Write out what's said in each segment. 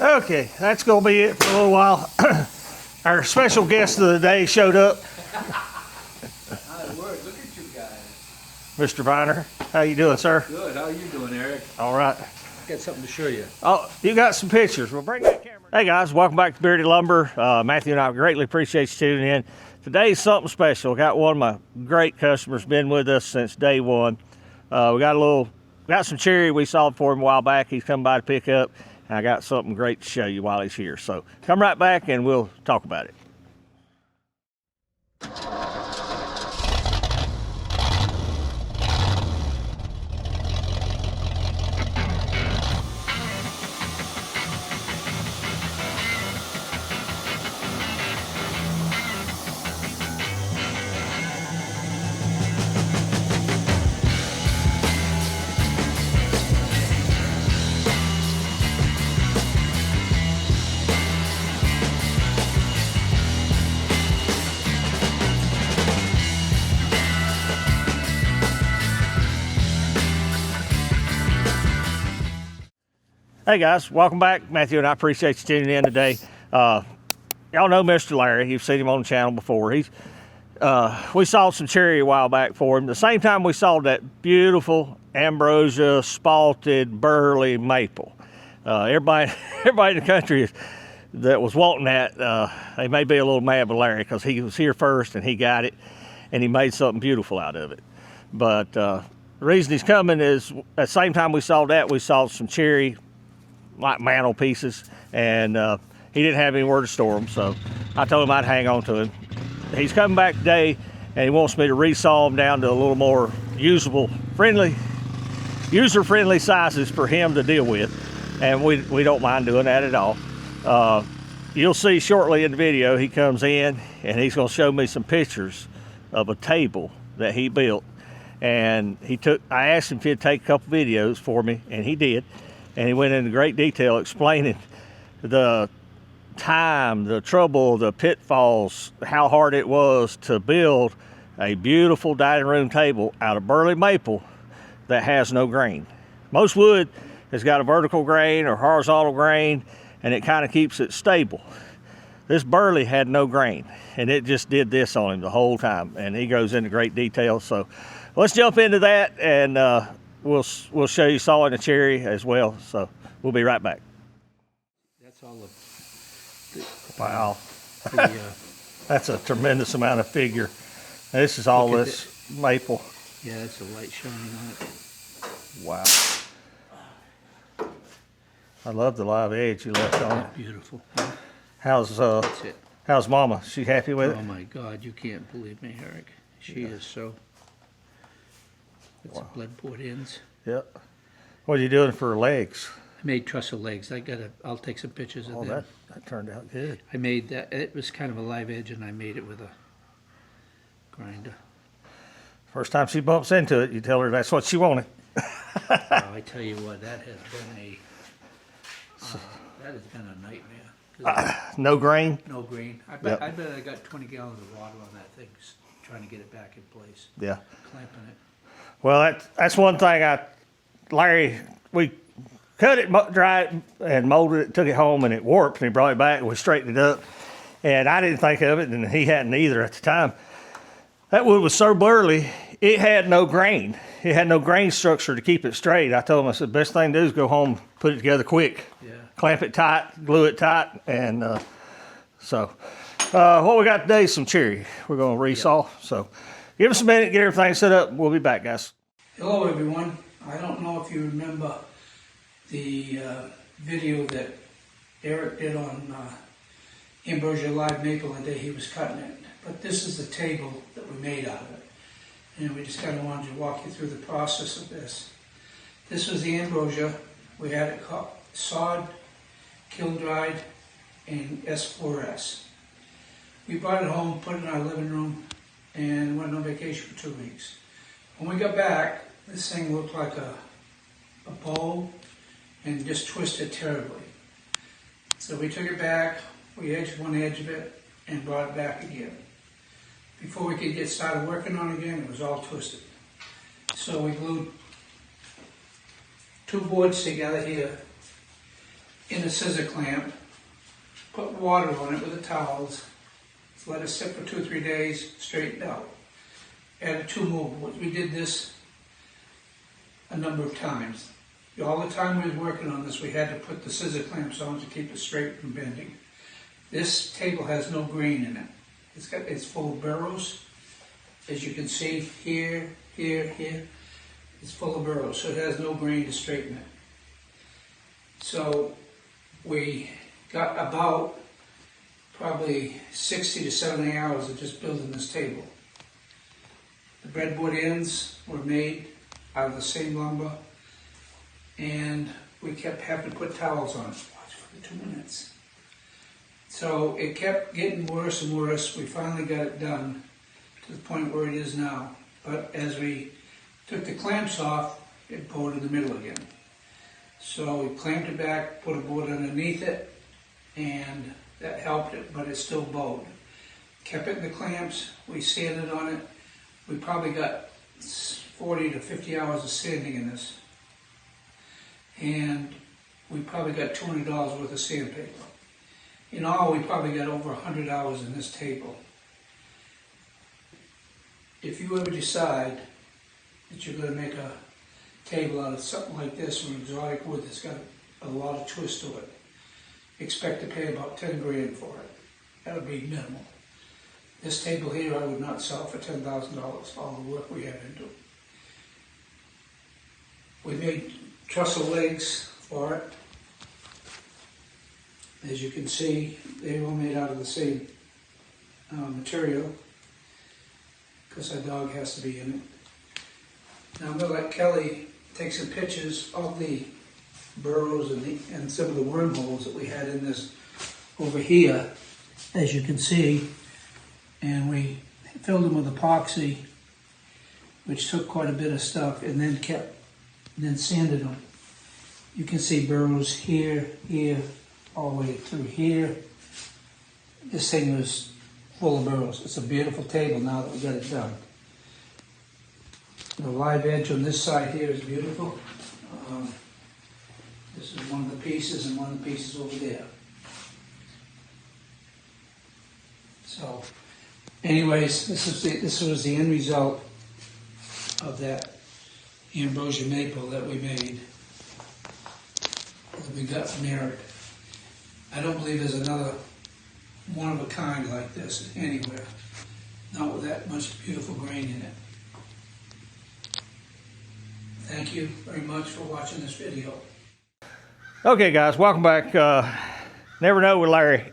Okay, that's going to be it for a little while. Our special guest of the day showed up. Look at you guys. Mr. Viner, how you doing, sir? Good. How are you doing, Eric? All right. Got something to show you. Oh, you got some pictures. Well, bring that camera. Hey, guys. Welcome back to Bearded Lumber. Matthew and I greatly appreciate you tuning in. Today's something special. Got one of my great customers, been with us since day one. We got some cherry we sold for him a while back. He's come by to pick up. I got something great to show you while he's here. So come right back and we'll talk about it. Hey guys, welcome back. Matthew and I appreciate you tuning in today. Y'all know Mr. Larry. You've seen him on the channel before. We sold some cherry a while back for him. The same time we sold that beautiful ambrosia spalted burly maple. Everybody in the country that was wanting that, they may be a little mad with Larry because he was here first and he got it and he made something beautiful out of it. But the reason he's coming is at the same time we sold that, we sold some cherry like mantle pieces, and he didn't have anywhere to store them, so I told him I'd hang on to him. He's coming back today and he wants me to resaw them down to a little more user-friendly sizes for him to deal with, and we don't mind doing that at all. You'll see shortly in the video he comes in and he's going to show me some pictures of a table that he built, and I asked him if he'd take a couple videos for me, and he did. And he went into great detail explaining the time, the trouble, the pitfalls, how hard it was to build a beautiful dining room table out of burly maple that has no grain. Most wood has got a vertical grain or horizontal grain, and it kind of keeps it stable. This burly had no grain, and it just did this on him the whole time. And he goes into great detail. So let's jump into that, and we'll show you sawing the cherry as well. So we'll be right back. That's all Wow. That's a tremendous amount of figure. This is all this maple. Yeah, that's a light shining on it. Wow. I love the live edge you left on it. Beautiful. How's Mama? She happy with it? Oh my God, you can't believe me, Eric. She is so. It's blood poured ends. Yep. What are you doing for her legs? I made trussel legs. I'll take some pictures of them. That turned out good. I made that. It was kind of a live edge, and I made it with a grinder. First time she bumps into it, you tell her that's what she wanted. Oh, I tell you what, that has been a nightmare. No grain? No grain. I bet I got 20 gallons of water on that thing, just trying to get it back in place. Yeah. Clamping it. Well, that's one thing Larry, we cut it, dried it, and molded it, took it home, and it warped, and he brought it back, and we straightened it up. And I didn't think of it, and he hadn't either at the time. That wood was so burly, it had no grain. It had no grain structure to keep it straight. I told him, I said, best thing to do is go home, put it together quick. Yeah. Clamp it tight, glue it tight, and what we got today is some cherry. We're going to resaw, so give us a minute, get everything set up. We'll be back, guys. Hello, everyone. I don't know if you remember the video that Eric did on ambrosia live maple the day he was cutting it, but this is the table that we made out of it, and we just kind of wanted to walk you through the process of this. This was the ambrosia. We had it sawed, kiln dried, and S4S. We brought it home, put it in our living room, and went on vacation for 2 weeks. When we got back, this thing looked like a bow and just twisted terribly. So we took it back, we edged one edge of it, and brought it back again. Before we could get started working on it again, it was all twisted. So we glued two boards together here, in a scissor clamp, put water on it with the towels, let it sit for 2 or 3 days, straightened out. Added 2 more boards. We did this a number of times. All the time we were working on this, we had to put the scissor clamps on to keep it straight from bending. This table has no grain in it. It's full of burrows. As you can see here, here, it's full of burrows, so it has no grain to straighten it. So we got about probably 60 to 70 hours of just building this table. The breadboard ends were made out of the same lumber, and we kept having to put towels on it. Watch for 2 minutes. So it kept getting worse and worse. We finally got it done to the point where it is now. But as we took the clamps off, it bowed in the middle again. So we clamped it back, put a board underneath it, and that helped it, but it still bowed. Kept it in the clamps, we sanded on it. We probably got 40 to 50 hours of sanding in this. And we probably got $200 worth of sandpaper. In all, we probably got over 100 hours in this table. If you ever decide that you're going to make a table out of something like this, or an exotic wood that's got a lot of twist to it, expect to pay about 10 grand for it. That would be minimal. This table here I would not sell for $10,000, all the work we have into it. We made trussel legs for it. As you can see, they're all made out of the same material, because our dog has to be in it. Now I'm going to let Kelly take some pictures of the burrows and some of the wormholes that we had in this over here, as you can see. And we filled them with epoxy, which took quite a bit of stuff, and then sanded them. You can see burrows here, here, all the way through here. This thing was full of burrows. It's a beautiful table now that we got it done. The live edge on this side here is beautiful. This is one of the pieces, and one of the pieces over there. So, anyways, this was the end result of that ambrosia maple that we made, that we got from Eric. I don't believe there's another one of a kind like this anywhere, not with that much beautiful grain in it. Thank you very much for watching this video. Okay, guys, welcome back. Never know with Larry.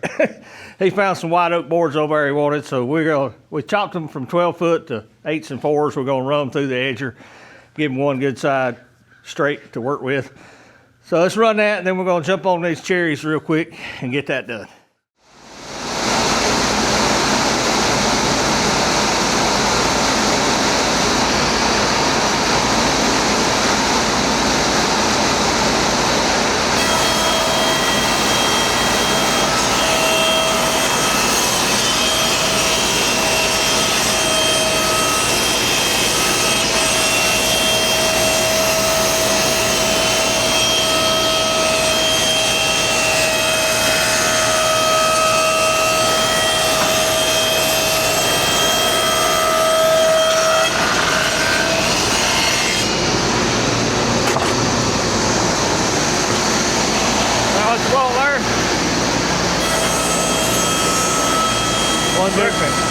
He found some white oak boards over there he wanted, so we chopped them from 12 foot to 8s and 4s. We're gonna run them through the edger, give them one good side straight to work with. So let's run that, and then we're gonna jump on these cherries real quick and get that done.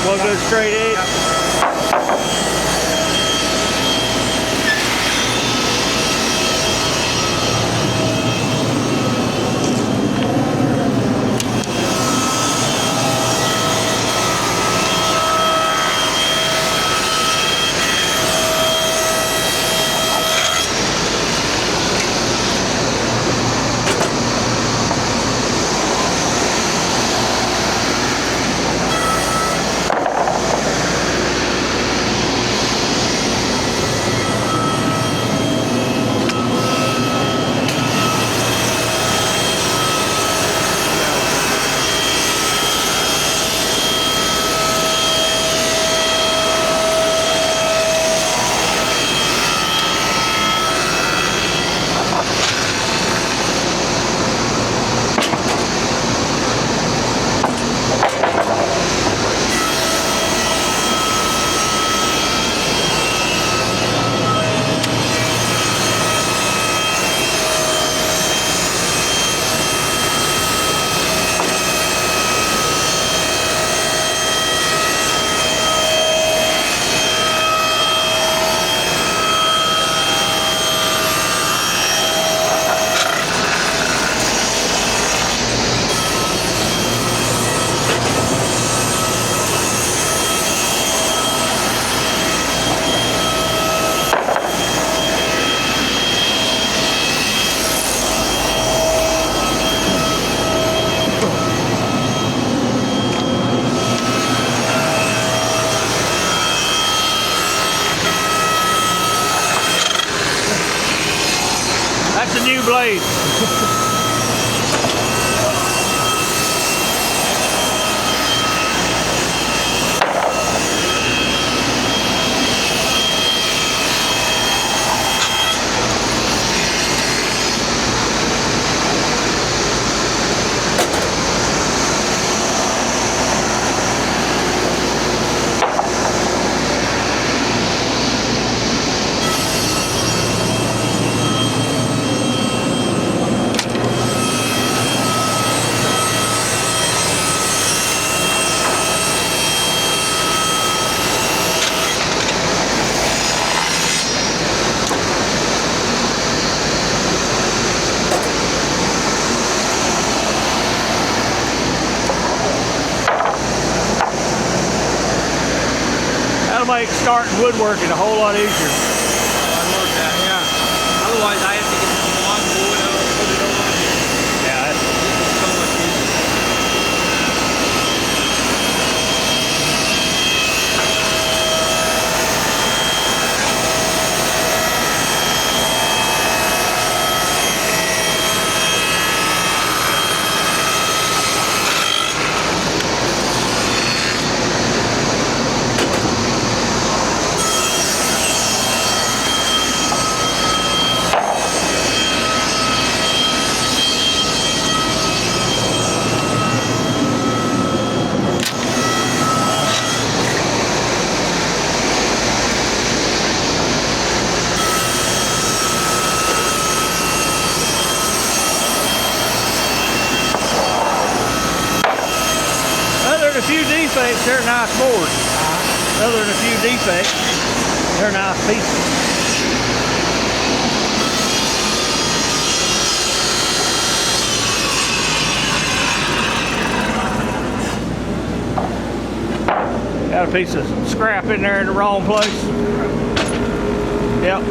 One good straight edge. blades. Make starting woodworking a whole lot easier. I love that, yeah. Otherwise, I have to get the long board out, put it over. Yeah, This is so much easier. other than a few defects, they're nice boards. Other than a few defects, they're nice pieces. Got a piece of scrap in there in the wrong place. Yep.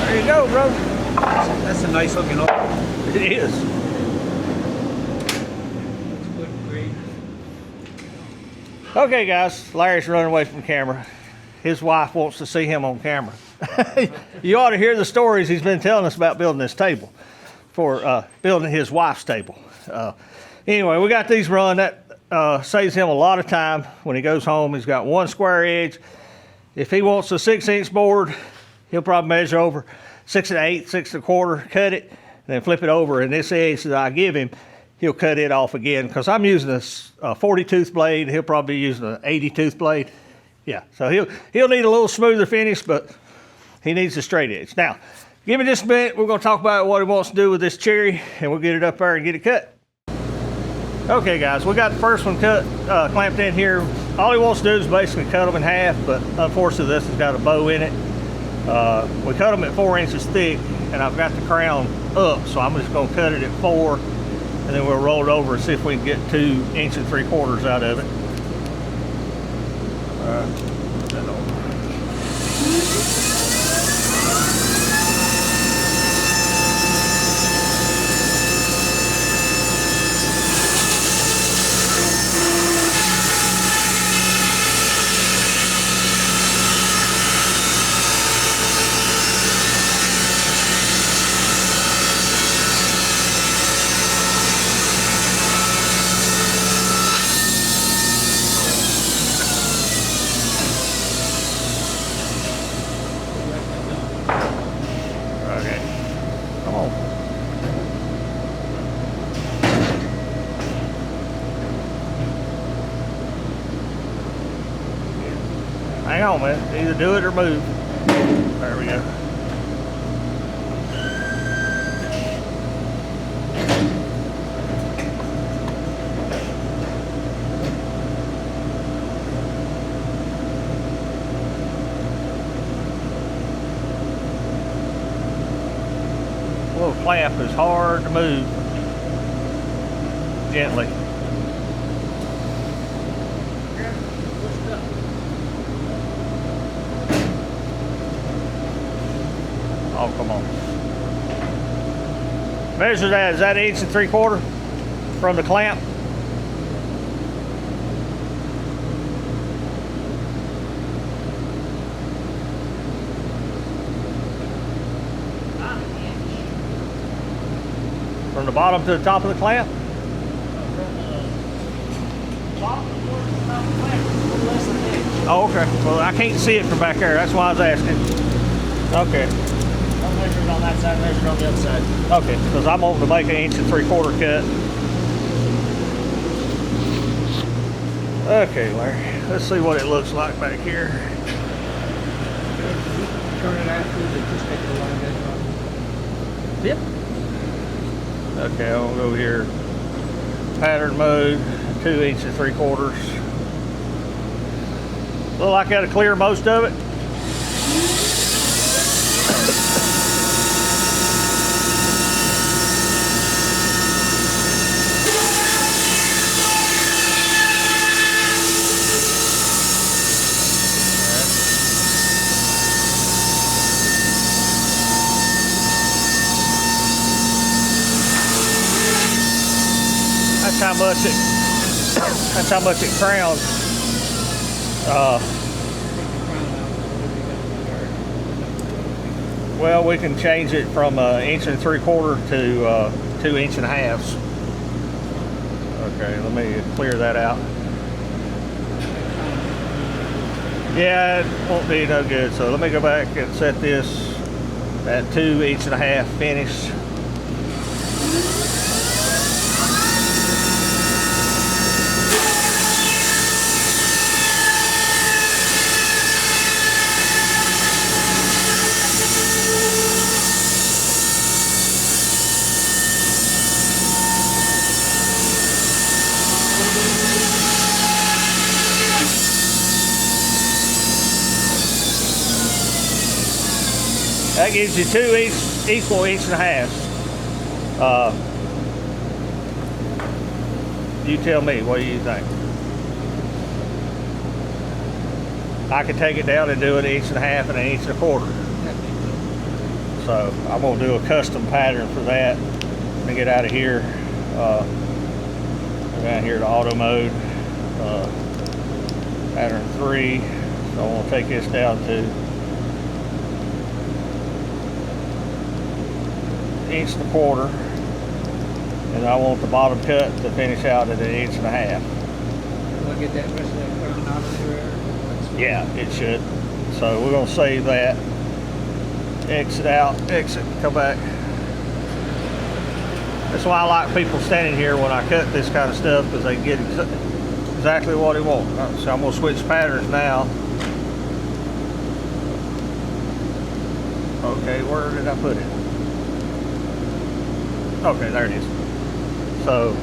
There you go, bro. That's a nice looking oak. It is. It's good, great. Okay, guys, Larry's running away from camera. His wife wants to see him on camera. You ought to hear the stories he's been telling us about building this table, for building his wife's table. Anyway, we got these run. That saves him a lot of time when he goes home. He's got one square edge. If he wants a 6-inch board, he'll probably measure over 6 1/8, 6 1/4, cut it, and then flip it over. And this edge that I give him, he'll cut it off again, because I'm using a 40 tooth blade. He'll probably be using an 80 tooth blade. Yeah, so he'll need a little smoother finish, but he needs a straight edge. Now, give me just a minute. We're going to talk about what he wants to do with this cherry, and we'll get it up there and get it cut. Okay, guys, we got the first one cut, clamped in here. All he wants to do is basically cut them in half, but unfortunately this has got a bow in it. We cut them at 4 inches thick, and I've got the crown up, so I'm just going to cut it at 4, and then we'll roll it over and see if we can get 2 3/4 out of it. That over. Okay, come on. Hang on, man. Either do it or move. There we go. little clamp is hard to move gently. Oh, come on. Measure that. Is that 1 3/4 from the clamp? From the bottom to the top of the clamp? Oh, okay. Well, I can't see it from back there. That's why I was asking. Okay. Don't measure it on that side, measure it on the other side. Okay, because I'm wanting to make an 1 3/4 cut. Okay, Larry. Let's see what it looks like back here. Turn it afterwards and just take the line edge off. Yep. Okay, I'll go here. Pattern mode, 2 3/4. Look like I got to clear most of it. That's how much it crowns. Well, we can change it from 1 3/4 to 2 1/2. Okay, let me clear that out. Yeah, it won't be no good. So let me go back and set this at 2 1/2 finish. That gives you 2 equal 1 1/2. You tell me, what do you think? I could take it down and do it 1 1/2 and 1 1/4. So I'm gonna do a custom pattern for that. Let me get out of here. Down here to auto mode, pattern 3. So I'm gonna take this down to 1 1/4, and I want the bottom cut to finish out at 1 1/2. We'll get that rest of that crown out of there. Yeah, it should. So we're gonna save that. Exit out, exit, come back. That's why I like people standing here when I cut this kind of stuff, because they get exactly what they want. So I'm gonna switch patterns now. Okay, where did I put it? Okay, there it is. So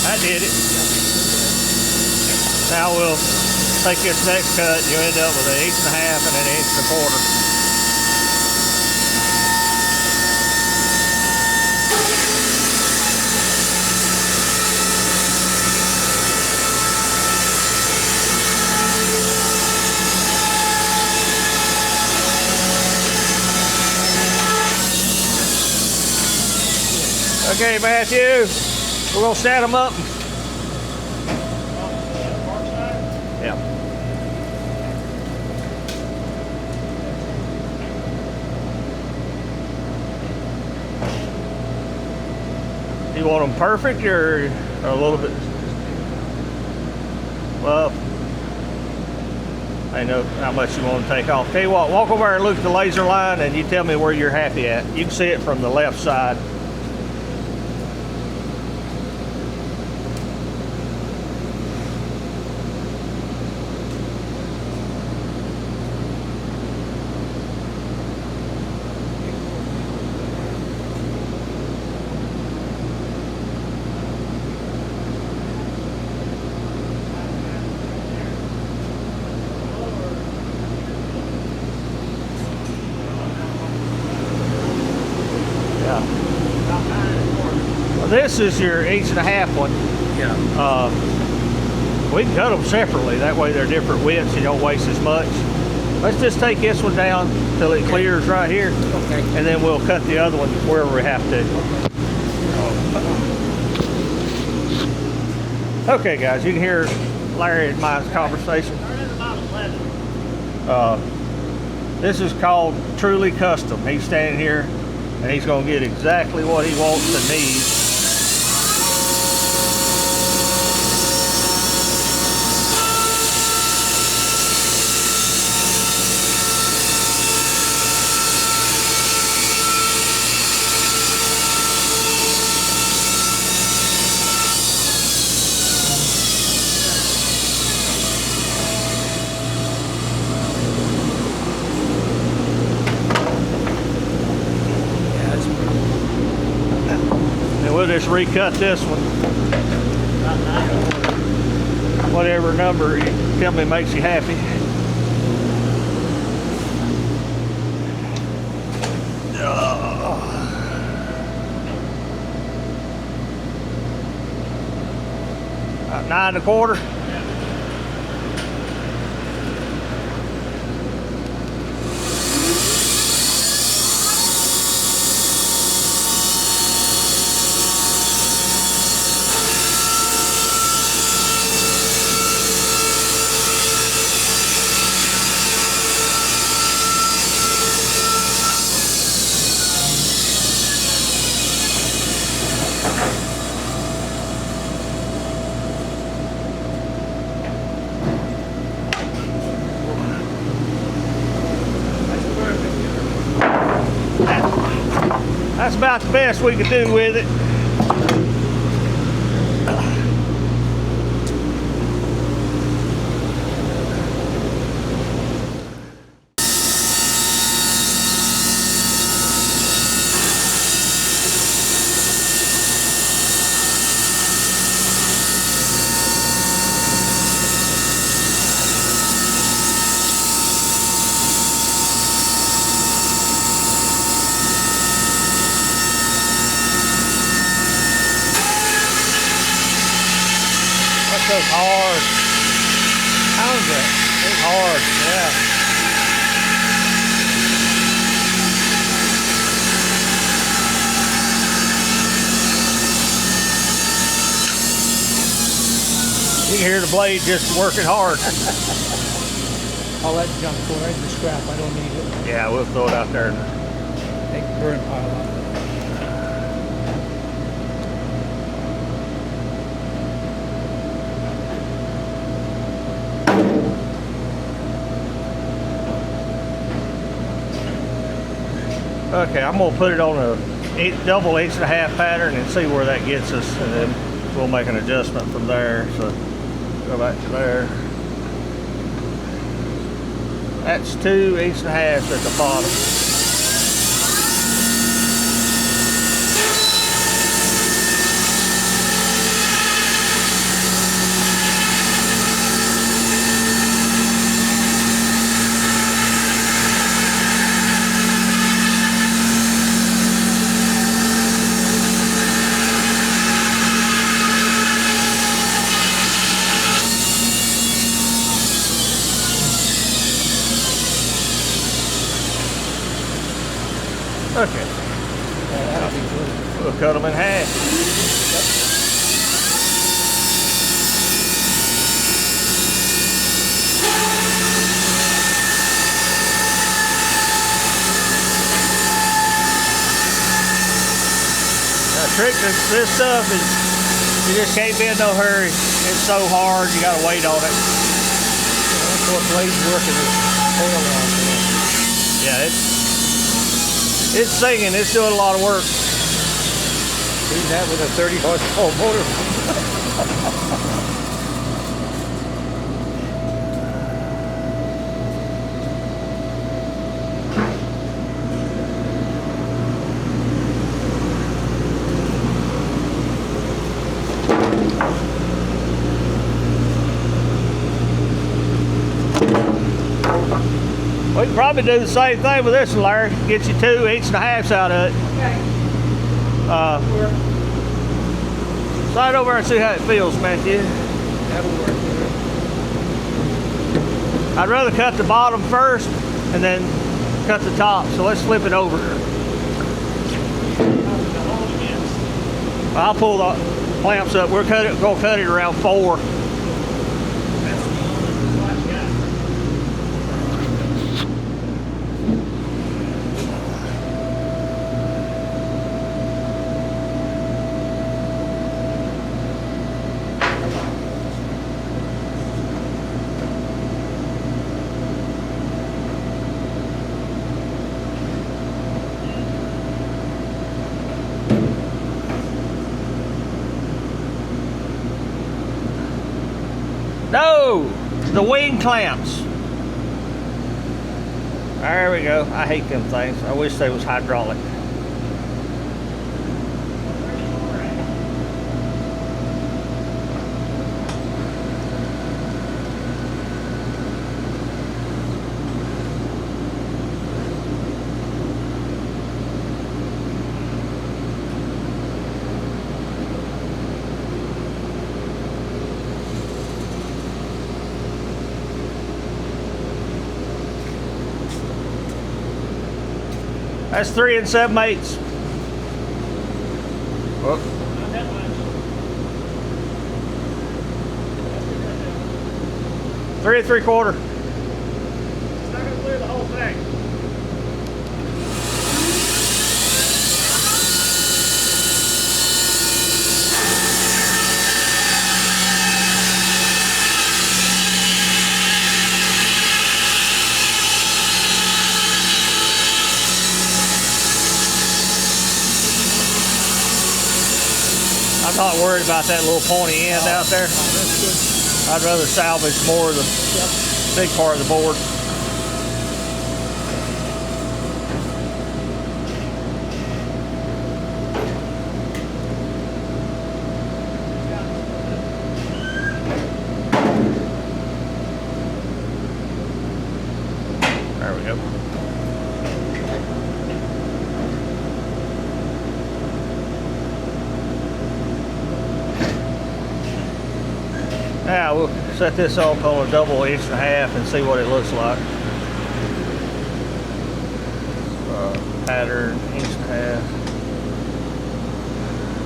I did it. Now we'll take this next cut and you end up with an 1 1/2 and an 1 1/4. Okay, Matthew, we're gonna stand them up. Yeah. You want them perfect or a little bit? Well, I know how much you want to take off. Tell you what, walk over and look at the laser line and you tell me where you're happy at. You can see it from the left side. This is your 1.5 one. Yeah. We can cut them separately. That way they're different widths. You don't waste as much. Let's just take this one down till it clears right here. Okay. And then we'll cut the other one wherever we have to. Okay, guys, you can hear Larry and my conversation. This is called Truly Custom. He's standing here and he's going to get exactly what he wants and needs. And we'll just recut this one. Whatever number you tell me makes you happy. About 9 1/4. That's about the best we could do with it. That's hard. How's it? It's hard, yeah. You can hear the blade just working hard. All that junk go right in the scrap. I don't need it. Yeah, we'll throw it out there. Make the burn pile up. Okay, I'm gonna put it on a double 1.5 pattern and see where that gets us, and then we'll make an adjustment from there. So go back to there. That's 2 1/2s at the bottom. Okay, That'll be good. we'll cut them in half. The trick to this stuff is you just can't be in no hurry. It's so hard, you gotta wait on it. That's what blade's working is tail on. Yeah, it's singing, it's doing a lot of work. Doing that with a 30 horsepower motor. We can probably do the same thing with this one, Larry. Get you 2 1/2s out of it. Okay. Slide over and see how it feels, Matthew. That'll work. I'd rather cut the bottom first and then cut the top. So let's flip it over. I'll pull the clamps up. We're gonna cut it around 4. No, the wing clamps. There we go. I hate them things. I wish they was hydraulic. That's 3 7/8. Whoop. 3 3/4. It's not gonna clear the whole thing. I'm not worried about that little pointy end out there. I'd rather salvage more of the big part of the board. There we go. Now we'll set this off on a double 1.5 inches and see what it looks like. Pattern 1.5 inches.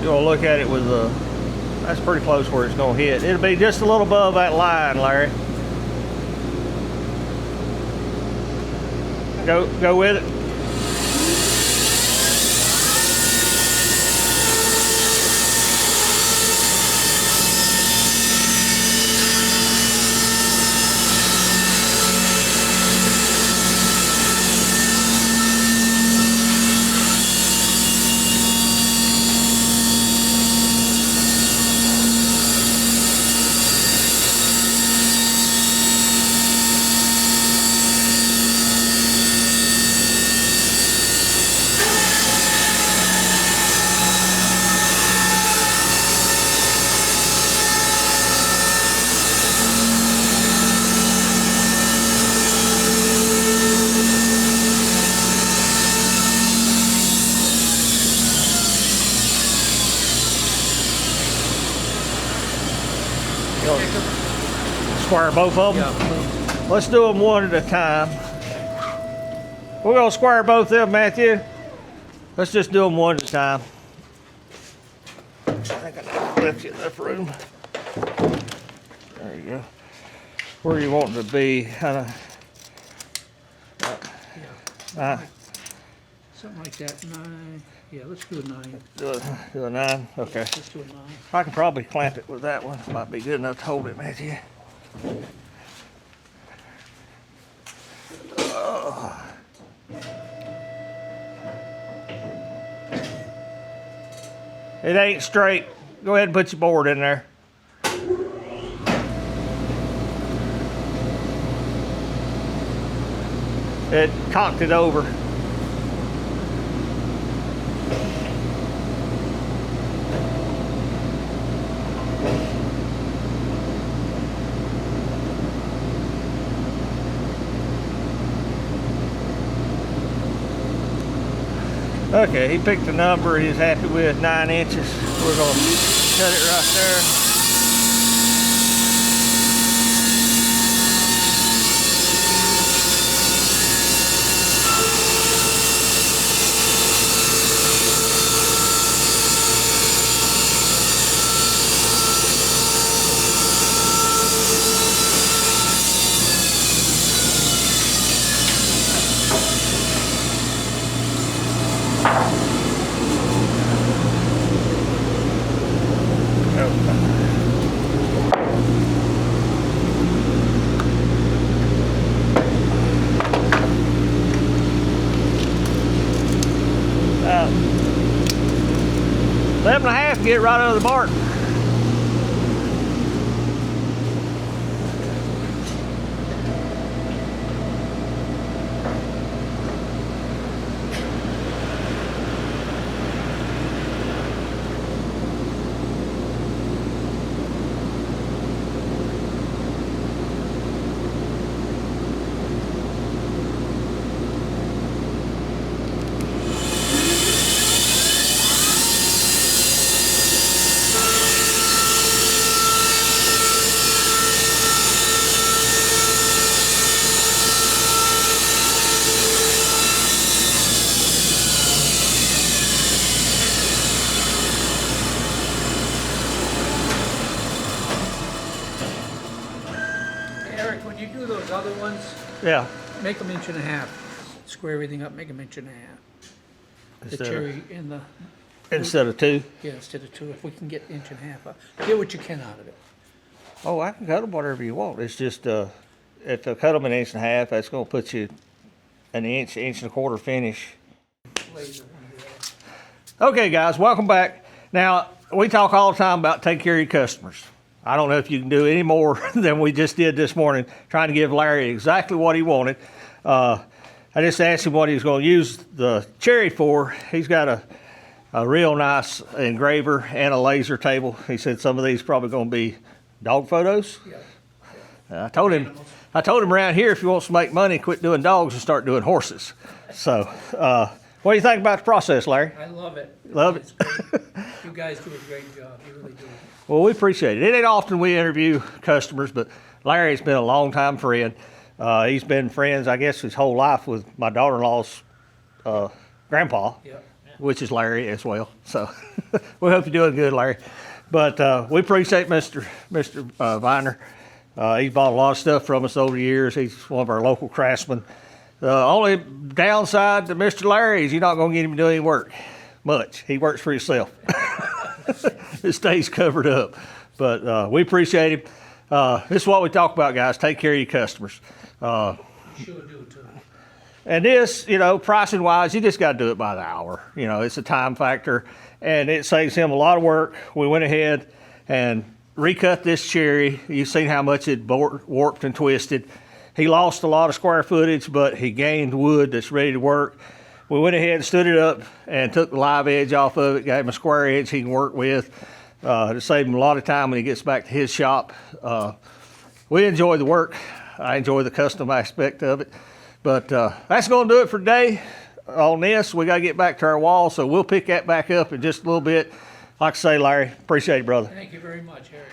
You want to look at it with the, that's pretty close where it's going to hit. It'll be just a little above that line, Larry. Go with it. Square both of them? Yeah. Let's do them one at a time. We're going to square both of them, Matthew. Let's just do them one at a time. I think I need to lift you enough room. There you go. Where you want it to be, kind of. Something like that. 9. Yeah, let's do a 9. Do a 9? Okay. Let's do a 9. I can probably clamp it with that one. Might be good enough to hold it, Matthew. It ain't straight. Go ahead and put your board in there. It cocked it over. Okay, he picked a number he's happy with, 9 inches. We're going to cut it right there. About 11 and a half, get right out of the barn. Eric, when you do those other ones, Yeah. make them 1.5 inches. Square everything up, make them 1.5 inches. The Instead of- cherry and the, Instead of 2. yeah, instead of 2, if we can get 1.5 inches up. Get what you can out of it. Oh, I can cut them whatever you want. It's just, if I cut them 1.5 inches, that's going to put you an inch, inch and a quarter finish. Laser. Okay, guys, welcome back. Now, we talk all the time about take care of your customers. I don't know if you can do any more than we just did this morning, trying to give Larry exactly what he wanted. I just asked him what he was going to use the cherry for. He's got a real nice engraver and a laser table. He said some of these probably going to be dog photos. Yeah. I told him around here, if he wants to make money, quit doing dogs and start doing horses. So, what do you think about the process, Larry? I love it. Love it. It's great. You guys do a great job. You really do. Well, we appreciate it. It ain't often we interview customers, but Larry's been a long-time friend. He's been friends, I guess, his whole life with my daughter-in-law's grandpa, Yeah. which is Larry as well. So we hope you're doing good, Larry. But we appreciate Mr. Viner. He's bought a lot of stuff from us over the years. He's one of our local craftsmen. The only downside to Mr. Larry is you're not going to get him to do any work much. He works for himself. It stays covered up. But we appreciate him. This is what we talk about, guys. Take care of your customers. Sure do, too. And this, pricing wise, you just got to do it by the hour. It's a time factor, and it saves him a lot of work. We went ahead and recut this cherry. You've seen how much it warped and twisted. He lost a lot of square footage, but he gained wood that's ready to work. We went ahead and stood it up and took the live edge off of it, gave him a square edge he can work with. To save him a lot of time when he gets back to his shop. We enjoy the work. I enjoy the custom aspect of it. But that's going to do it for today on this. We got to get back to our wall, so we'll pick that back up in just a little bit. Like I say, Larry, appreciate it, brother. Thank you very much, Eric.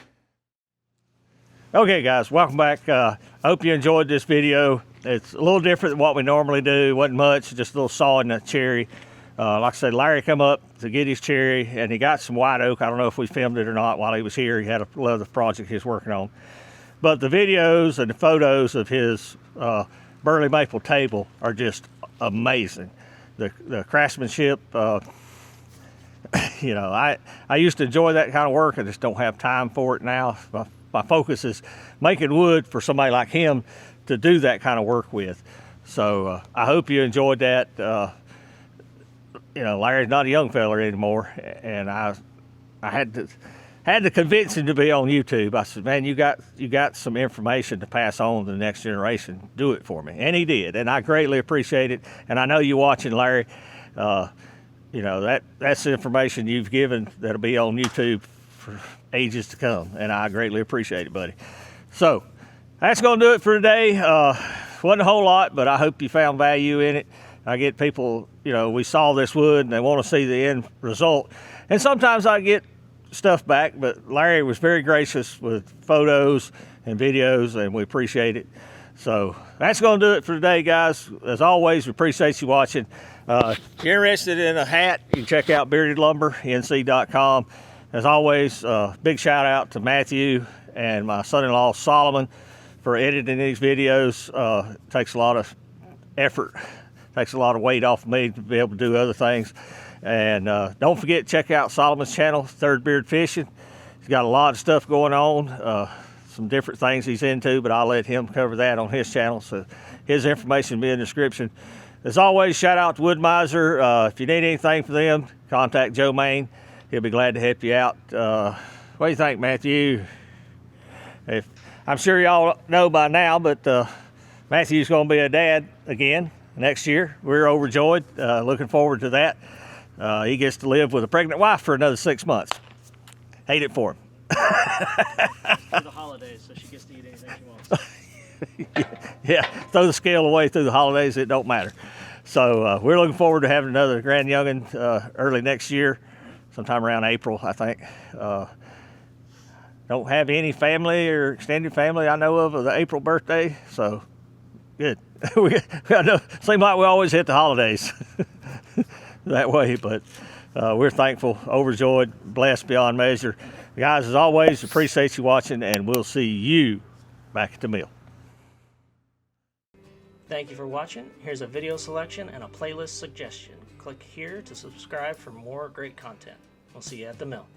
Okay, guys, welcome back. I hope you enjoyed this video. It's a little different than what we normally do. It wasn't much, just a little sawing the cherry. Like I said, Larry come up to get his cherry, and he got some white oak. I don't know if we filmed it or not while he was here. He had another project he was working on. But the videos and the photos of his Burly Maple Table are just amazing. The craftsmanship, I used to enjoy that kind of work. I just don't have time for it now. My focus is making wood for somebody like him to do that kind of work with. So I hope you enjoyed that. Larry's not a young fella anymore, and I had to convince him to be on YouTube. I said, man, you got some information to pass on to the next generation. Do it for me. And he did, and I greatly appreciate it. And I know you watching, Larry, that's the information you've given that'll be on YouTube for ages to come, and I greatly appreciate it, buddy. So that's going to do it for today. Wasn't a whole lot, but I hope you found value in it. I get people, we saw this wood and they want to see the end result. And sometimes I get stuff back, but Larry was very gracious with photos and videos, and we appreciate it. So that's going to do it for today, guys. As always, we appreciate you watching. If you're interested in a hat, you can check out beardedlumber.nc.com. As always, big shout out to Matthew and my son-in-law Solomon for editing these videos. It takes a lot of effort, takes a lot of weight off of me to be able to do other things. And don't forget, check out Solomon's channel, Third Beard Fishing. He's got a lot of stuff going on, some different things he's into, but I'll let him cover that on his channel. So his information will be in the description. As always, shout out to Wood Miser. If you need anything from them, contact Joe Main. He'll be glad to help you out. What do you think, Matthew? I'm sure y'all know by now, but Matthew's going to be a dad again next year. We're overjoyed, looking forward to that. He gets to live with a pregnant wife for another 6 months. Hate it for him. For the holidays, so she gets to eat anything she wants. Yeah, throw the scale away through the holidays, it don't matter. So we're looking forward to having another grand youngin' early next year, sometime around April, I think. Don't have any family or extended family I know of the April birthday, so good. I know, seem like we always hit the holidays that way, but we're thankful, overjoyed, blessed beyond measure. Guys, as always, appreciate you watching, and we'll see you back at the mill. Thank you for watching. Here's a video selection and a playlist suggestion. Click here to subscribe for more great content. We'll see you at the mill.